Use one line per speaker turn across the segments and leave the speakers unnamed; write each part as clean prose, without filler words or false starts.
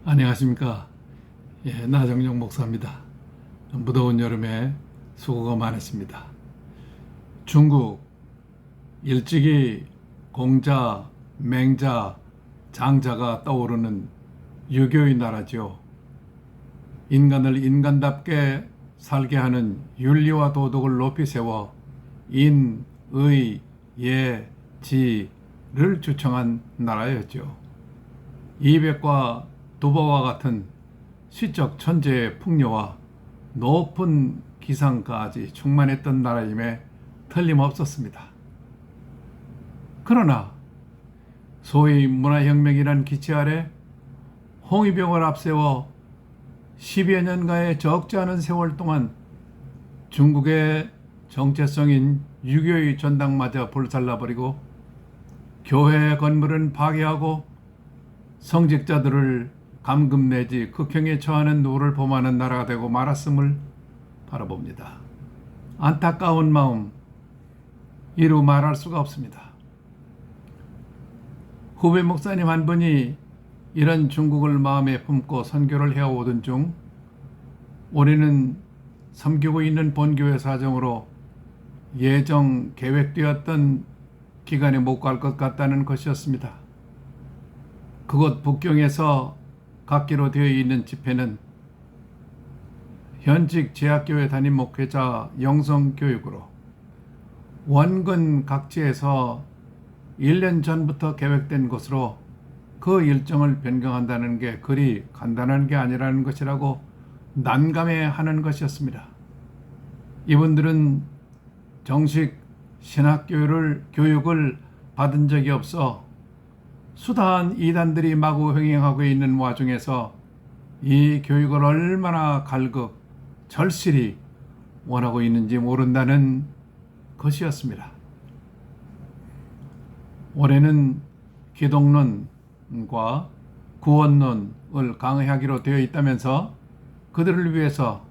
안녕하십니까. 나정용 목사입니다. 무더운 여름에 수고가 많으십니다. 중국, 일찍이 공자, 맹자, 장자가 떠오르는 유교의 나라죠. 인간을 인간답게 살게 하는 윤리와 도덕을 높이 세워 인, 의, 예, 지를 주창한 나라였죠. 이백과 두보와 같은 시적 천재의 풍요와 높은 기상까지 충만했던 나라임에 틀림없었습니다. 그러나 소위 문화혁명이란 기치 아래 홍위병을 앞세워 10여 년간의 적지 않은 세월 동안 중국의 정체성인 유교의 전당마저 불살라버리고 교회 건물은 파괴하고 성직자들을 감금 내지 극형에 처하는 노를 범하는 나라가 되고 말았음을 바라봅니다. 안타까운 마음 이루 말할 수가 없습니다. 후배 목사님 한 분이 이런 중국을 마음에 품고 선교를 해오던 중 올해는 섬기고 있는 본교회 사정으로 예정 계획되었던 기간에 못 갈 것 같다는 것이었습니다. 그곳 북경에서 갖기로 되어 있는 집회는 현직 제약교회 담임 목회자 영성교육으로 원근 각지에서 1년 전부터 계획된 것으로 그 일정을 변경한다는 게 그리 간단한 게 아니라는 것이라고 난감해하는 것이었습니다. 이분들은 정식 신학교육을 받은 적이 없어 수다한 이단들이 마구 흥행하고 있는 와중에서 이 교육을 얼마나 갈급, 절실히 원하고 있는지 모른다는 것이었습니다. 올해는 기독론과 구원론을 강의하기로 되어 있다면서 그들을 위해서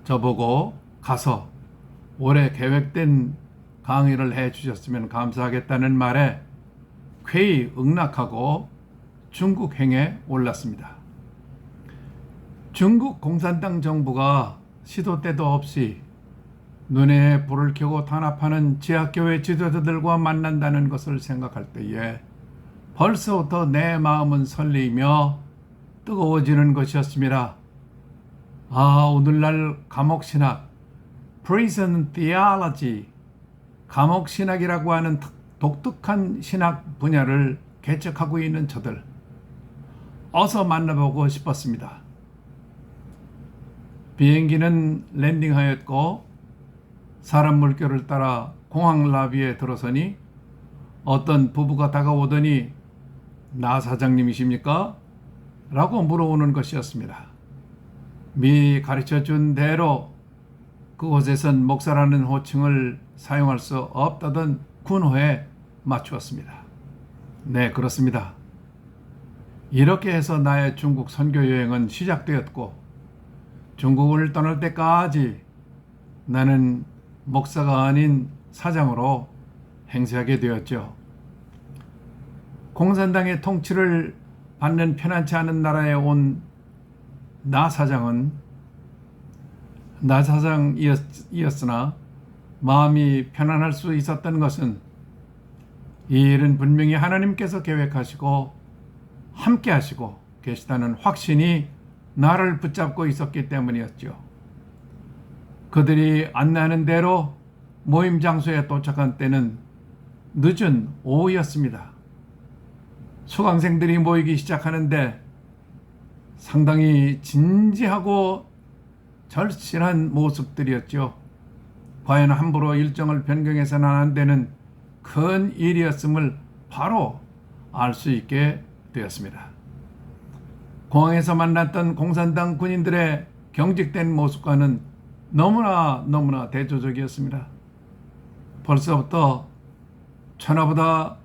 저보고 가서 올해 계획된 강의를 해 주셨으면 감사하겠다는 말에 쾌히 응낙하고 중국행에 올랐습니다. 중국 공산당 정부가 시도 때도 없이 눈에 불을 켜고 탄압하는 지하교회 지도자들과 만난다는 것을 생각할 때에 벌써부터 내 마음은 설레이며 뜨거워지는 것이었습니다. 오늘날 감옥신학, Prison Theology, 감옥신학이라고 하는 독특한 신학 분야를 개척하고 있는 저들 어서 만나보고 싶었습니다. 비행기는 랜딩하였고 사람 물결을 따라 공항 라비에 들어서니 어떤 부부가 다가오더니 나 사장님이십니까? 라고 물어오는 것이었습니다. 미리 가르쳐준 대로 그곳에선 목사라는 호칭을 사용할 수 없다던 군호에 맞추었습니다. 네, 그렇습니다. 이렇게 해서 나의 중국 선교 여행은 시작되었고 중국을 떠날 때까지 나는 목사가 아닌 사장으로 행세하게 되었죠. 공산당의 통치를 받는 편안치 않은 나라에 온 나 사장이었으나 마음이 편안할 수 있었던 것은 이 일은 분명히 하나님께서 계획하시고 함께 하시고 계시다는 확신이 나를 붙잡고 있었기 때문이었죠. 그들이 안내하는 대로 모임 장소에 도착한 때는 늦은 오후였습니다. 수강생들이 모이기 시작하는데 상당히 진지하고 절실한 모습들이었죠. 과연 함부로 일정을 변경해서는 안 되는 큰 일이었음을 바로 알 수 있게 되었습니다. 공항에서 만났던 공산당 군인들의 경직된 모습과는 너무나 대조적이었습니다. 벌써부터 천하보다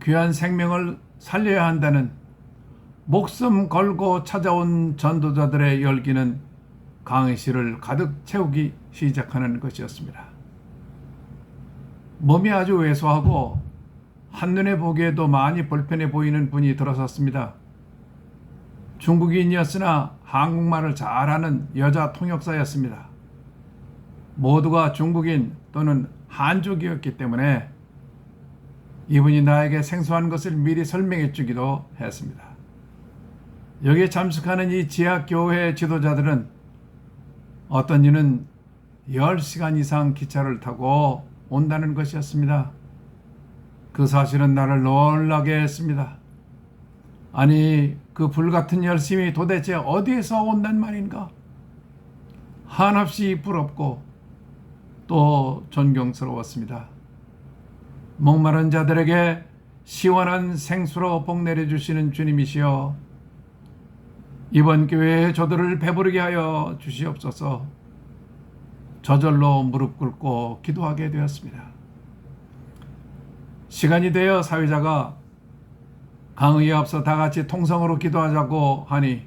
귀한 생명을 살려야 한다는 목숨 걸고 찾아온 전도자들의 열기는 강의실을 가득 채우기 시작하는 것이었습니다. 몸이 아주 왜소하고 한눈에 보기에도 많이 불편해 보이는 분이 들어섰습니다. 중국인이었으나 한국말을 잘하는 여자 통역사였습니다. 모두가 중국인 또는 한족이었기 때문에 이분이 나에게 생소한 것을 미리 설명해 주기도 했습니다. 여기에 참석하는 이 지하교회 지도자들은 어떤 이는 10시간 이상 기차를 타고 온다는 것이었습니다. 그 사실은 나를 놀라게 했습니다. 아니, 그 불같은 열심이 도대체 어디에서 온단 말인가? 한없이 부럽고 또 존경스러웠습니다. 목마른 자들에게 시원한 생수로 복 내려주시는 주님이시여, 이번 교회에 저들을 배부르게 하여 주시옵소서. 저절로 무릎 꿇고 기도하게 되었습니다. 시간이 되어 사회자가 강의에 앞서 다 같이 통성으로 기도하자고 하니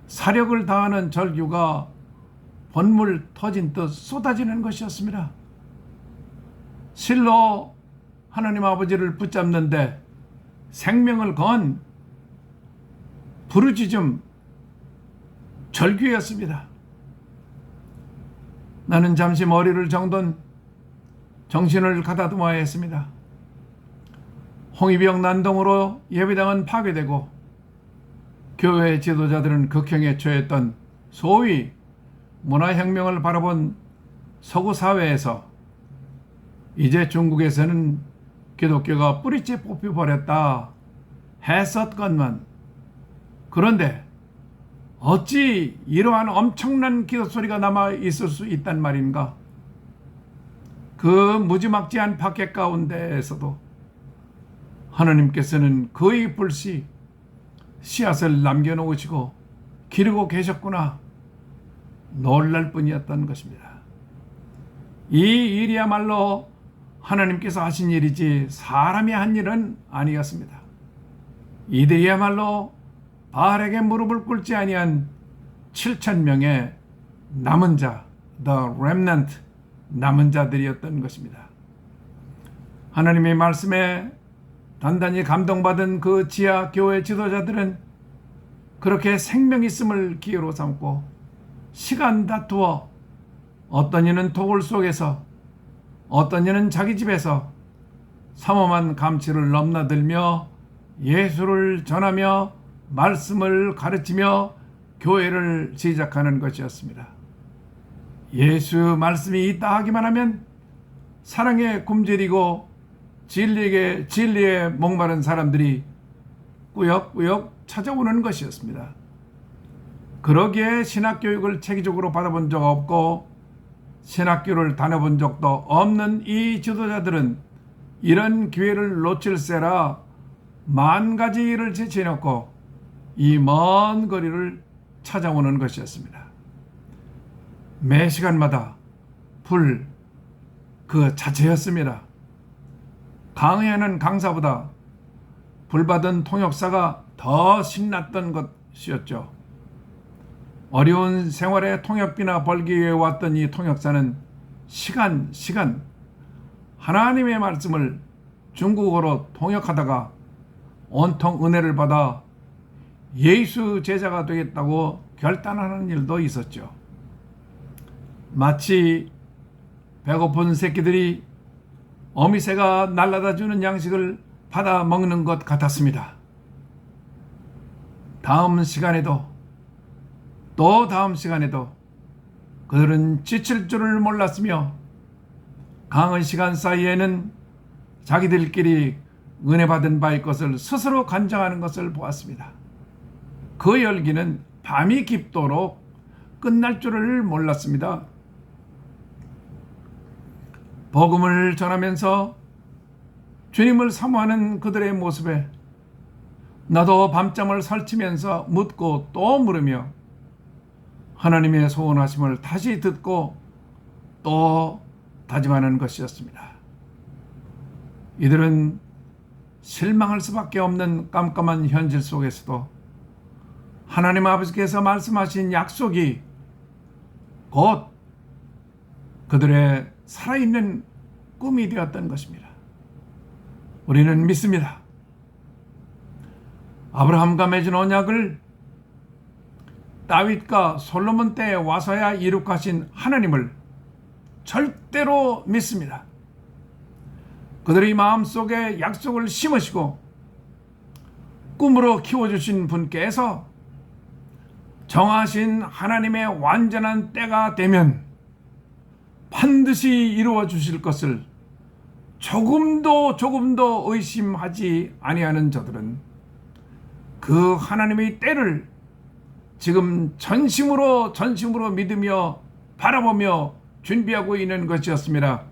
사력을 다하는 절규가 본물 터진 듯 쏟아지는 것이었습니다. 실로 하나님 아버지를 붙잡는데 생명을 건 부르짖음 절규였습니다. 나는 잠시 머리를 정돈 정신을 가다듬어야 했습니다. 홍위병 난동으로 예배당은 파괴되고 교회 지도자들은 극형에 처했던 소위 문화혁명을 바라본 서구 사회에서 이제 중국에서는 기독교가 뿌리째 뽑혀버렸다 했었건만, 그런데 어찌 이러한 엄청난 기도소리가 남아 있을 수 있단 말인가? 그 무지막지한 파괴 가운데에서도 하나님께서는 거의 불시 씨앗을 남겨놓으시고 기르고 계셨구나, 놀랄 뿐이었던 것입니다. 이 일이야말로 하나님께서 하신 일이지 사람이 한 일은 아니었습니다. 이들이야말로 바알에게 무릎을 꿇지 아니한 7,000명의 남은 자, the remnant, 남은 자들이었던 것입니다. 하나님의 말씀에 단단히 감동받은 그 지하 교회 지도자들은 그렇게 생명 있음을 기회로 삼고 시간 다투어 어떤 이는 도굴 속에서, 어떤 이는 자기 집에서 삼엄한 감치를 넘나들며 예수를 전하며 말씀을 가르치며 교회를 시작하는 것이었습니다. 예수 말씀이 있다 하기만 하면 사랑에 굶주리고 진리에 목마른 사람들이 꾸역꾸역 찾아오는 것이었습니다. 그러기에 신학교육을 체계적으로 받아본 적 없고 신학교를 다녀본 적도 없는 이 지도자들은 이런 기회를 놓칠세라 만 가지 일을 제치해놓고 이 먼 거리를 찾아오는 것이었습니다. 매 시간마다 불 그 자체였습니다. 강의하는 강사보다 불받은 통역사가 더 신났던 것이었죠. 어려운 생활에 통역비나 벌기 위해 왔던 이 통역사는 시간 하나님의 말씀을 중국어로 통역하다가 온통 은혜를 받아 예수 제자가 되겠다고 결단하는 일도 있었죠. 마치 배고픈 새끼들이 어미새가 날라다 주는 양식을 받아 먹는 것 같았습니다. 다음 시간에도 또 다음 시간에도 그들은 지칠 줄을 몰랐으며 강의 시간 사이에는 자기들끼리 은혜 받은 바의 것을 스스로 간증하는 것을 보았습니다. 그 열기는 밤이 깊도록 끝날 줄을 몰랐습니다. 복음을 전하면서 주님을 사모하는 그들의 모습에 나도 밤잠을 설치면서 묻고 또 물으며 하나님의 소원하심을 다시 듣고 또 다짐하는 것이었습니다. 이들은 실망할 수밖에 없는 깜깜한 현실 속에서도 하나님 아버지께서 말씀하신 약속이 곧 그들의 살아있는 꿈이 되었던 것입니다. 우리는 믿습니다. 아브라함과 맺은 언약을 다윗과 솔로몬 때에 와서야 이룩하신 하나님을 절대로 믿습니다. 그들의 마음속에 약속을 심으시고 꿈으로 키워주신 분께서 정하신 하나님의 완전한 때가 되면 반드시 이루어 주실 것을 조금도 의심하지 아니하는 저들은 그 하나님의 때를 지금 전심으로 믿으며 바라보며 준비하고 있는 것이었습니다.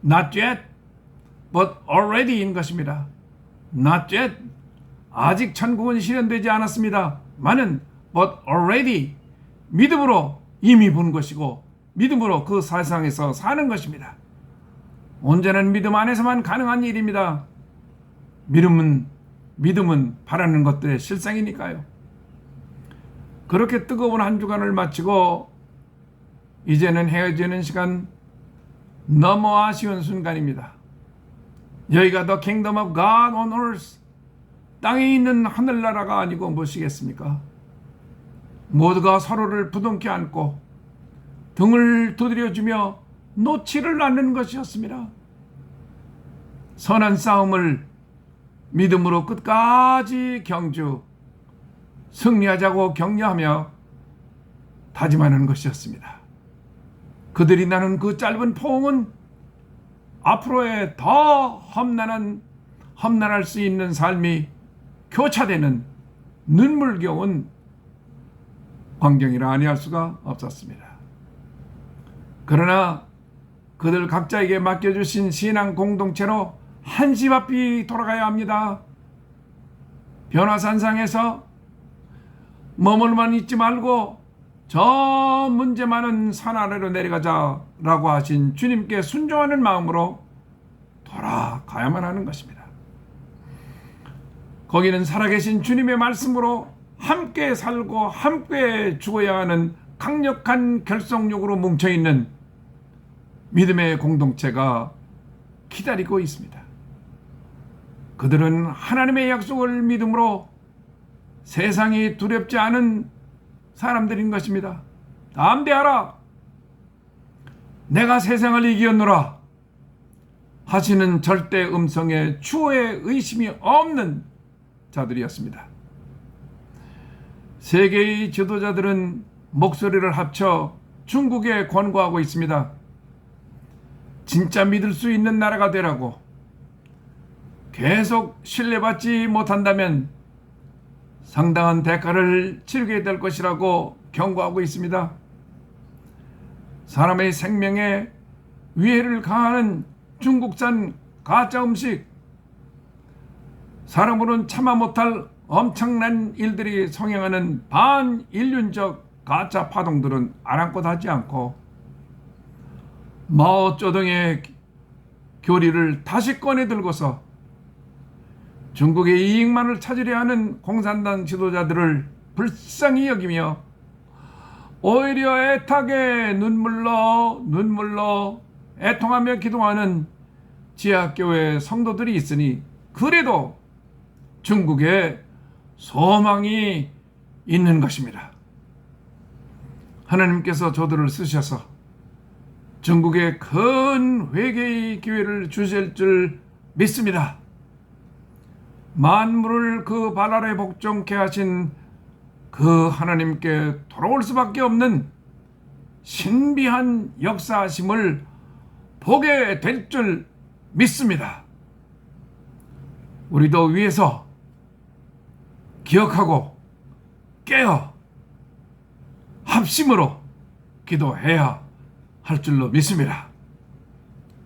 Not yet, but already인 것입니다. Not yet, 아직 천국은 실현되지 않았습니다. 많은 but already, 믿음으로 이미 본 것이고 믿음으로 그 세상에서 사는 것입니다. 온전한 믿음 안에서만 가능한 일입니다. 믿음은 바라는 것들의 실상이니까요. 그렇게 뜨거운 한 주간을 마치고 이제는 헤어지는 시간, 너무 아쉬운 순간입니다. 여기가 The Kingdom of God on Earth, 땅에 있는 하늘나라가 아니고 무엇이겠습니까? 모두가 서로를 부둥켜 안고 등을 두드려주며 놓지를 않는 것이었습니다. 선한 싸움을 믿음으로 끝까지 경주, 승리하자고 격려하며 다짐하는 것이었습니다. 그들이 나눈 그 짧은 포옹은 앞으로의 더 험난할 수 있는 삶이 교차되는 눈물겨운 광경이라 아니할 수가 없었습니다. 그러나 그들 각자에게 맡겨주신 신앙 공동체로 한 집 앞이 돌아가야 합니다. 변화산상에서 머물만 있지 말고 저 문제 많은 산 아래로 내려가자라고 하신 주님께 순종하는 마음으로 돌아가야만 하는 것입니다. 거기는 살아계신 주님의 말씀으로 함께 살고 함께 죽어야 하는 강력한 결속력으로 뭉쳐있는 믿음의 공동체가 기다리고 있습니다. 그들은 하나님의 약속을 믿음으로 세상이 두렵지 않은 사람들인 것입니다. 담대하라, 내가 세상을 이기었노라 하시는 절대 음성에 추호의 의심이 없는 자들이었습니다. 세계의 지도자들은 목소리를 합쳐 중국에 권고하고 있습니다. 진짜 믿을 수 있는 나라가 되라고. 계속 신뢰받지 못한다면 상당한 대가를 치르게 될 것이라고 경고하고 있습니다. 사람의 생명에 위해를 가하는 중국산 가짜 음식, 사람으로는 참아 못할 엄청난 일들이 성행하는 반인륜적 가짜 파동들은 아랑곳하지 않고 마오쩌둥의 교리를 다시 꺼내 들고서 중국의 이익만을 찾으려 하는 공산당 지도자들을 불쌍히 여기며 오히려 애타게 눈물로 애통하며 기도하는 지하교회 성도들이 있으니 그래도 중국에 소망이 있는 것입니다. 하나님께서 저들을 쓰셔서 중국에 큰 회개의 기회를 주실 줄 믿습니다. 만물을 그 발 아래 복종케 하신 그 하나님께 돌아올 수밖에 없는 신비한 역사하심을 보게 될 줄 믿습니다. 우리도 위에서 기억하고 깨어 합심으로 기도해야 할 줄로 믿습니다.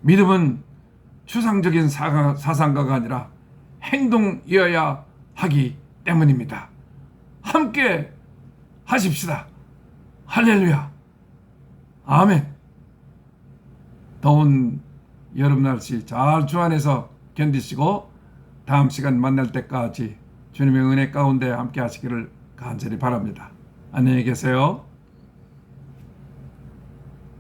믿음은 추상적인 사상가가 아니라 행동이어야 하기 때문입니다. 함께 하십시다. 할렐루야. 아멘. 더운 여름 날씨 잘 주 안에서 견디시고 다음 시간 만날 때까지 주님의 은혜 가운데 함께 하시기를 간절히 바랍니다. 안녕히 계세요.